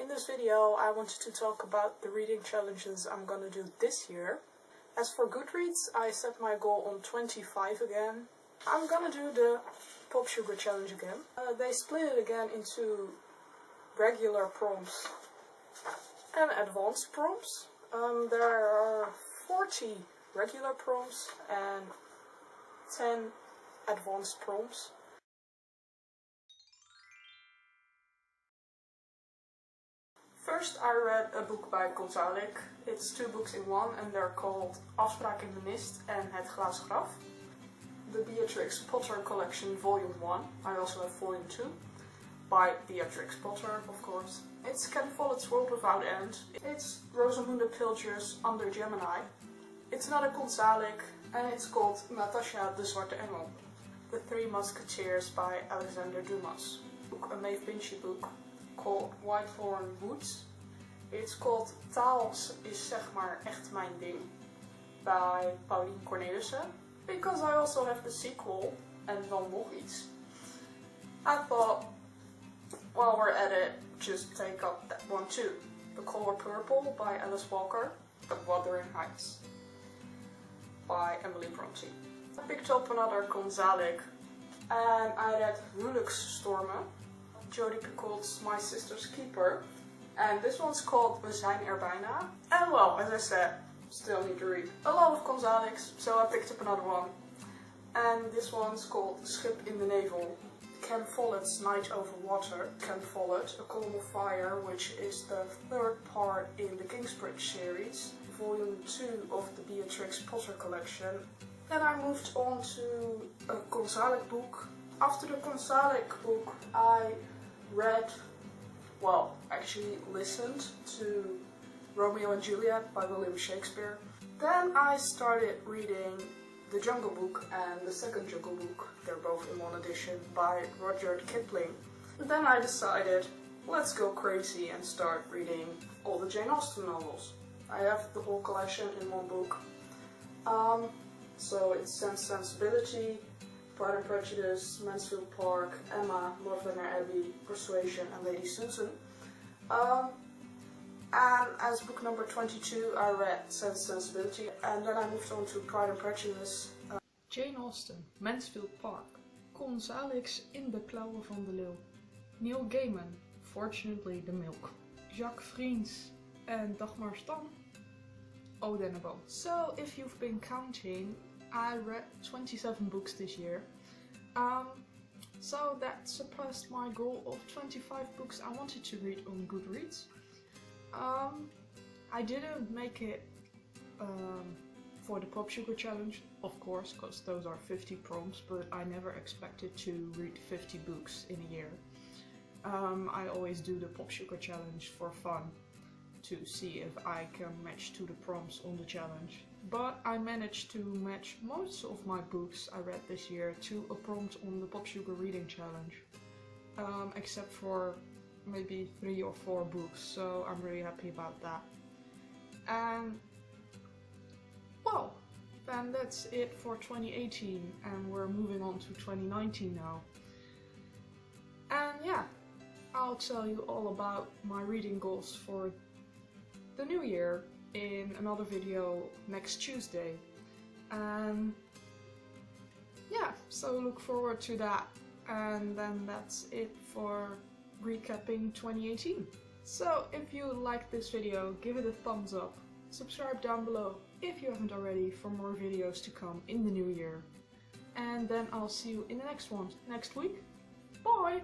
In this video I wanted to talk about the reading challenges I'm gonna do this year. As for Goodreads, I set my goal on 25 again. I'm gonna do the Pop Sugar challenge again. They split it again into regular prompts and advanced prompts. There are 40 regular prompts and 10 advanced prompts. First I read a book by Konsalik. It's 2 books in one and they're called Afspraak in the Mist and Het Graf. The Beatrix Potter Collection Volume 1. I also have Volume 2. By Beatrix Potter, of course. It's Ken Follett's World Without End. It's Rosamunde Pilcher's Under Gemini. It's another Konsalik and it's called Natasja, the Zwarte Engel. The Three Musketeers by Alexandre Dumas. A Maeve Binchy book called Whitethorn Woods. It's called Taal is zeg maar echt mijn ding by Paulien Cornelisse. Because I also have the sequel en dan nog iets. I thought, while we're at it, just take up that one too. The Color Purple by Alice Walker. The Wuthering Heights by Emily Bronte. I picked up another Konsalik and I read Huwelijksstormen. Jodi Picoult's My Sister's Keeper. And this one's called We zijn er bijna. And well, as I said, still need to read a lot of Konsaliks, so I picked up another one. And this one's called Schip in the Navel. Ken Follett's Night Over Water. Ken Follett, A Column of Fire, which is the 3rd part in the Kingsbridge series. Volume 2 of the Beatrix Potter Collection. Then I moved on to a Konsalik book. After the Konsalik book, I read, well, actually listened to Romeo and Juliet by William Shakespeare. Then I started reading The Jungle Book and the second Jungle Book, they're both in one edition, by Rudyard Kipling. Then I decided, let's go crazy and start reading all the Jane Austen novels. I have the whole collection in one book. So it's Sense Sensibility, Pride and Prejudice, Mansfield Park, Emma, Northanger Abbey, Persuasion and Lady Susan. And as book number 22 I read Sense Sensibility and then I moved on to Pride and Prejudice. Jane Austen, Mansfield Park, Konsalik's In de klauwen van de leeuw, Neil Gaiman, Fortunately the Milk, Jacques Vriends en Dagmar Stam, Ode en Boom. So if you've been counting, I read 27 books this year. So that surpassed my goal of 25 books I wanted to read on Goodreads. I didn't make it for the Pop Sugar challenge, of course, because those are 50 prompts, but I never expected to read 50 books in a year. I always do the Pop Sugar challenge for fun, to see if I can match to the prompts on the challenge. But I managed to match most of my books I read this year to a prompt on the Pop Sugar reading challenge. Except for maybe 3 or 4 books, so I'm really happy about that. And well, then that's it for 2018 and we're moving on to 2019 now. And yeah, I'll tell you all about my reading goals for the new year in another video next Tuesday. And yeah, so look forward to that. And then that's it for recapping 2018. So if you liked this video, give it a thumbs up, subscribe down below if you haven't already for more videos to come in the new year. And then I'll see you in the next one next week. Bye!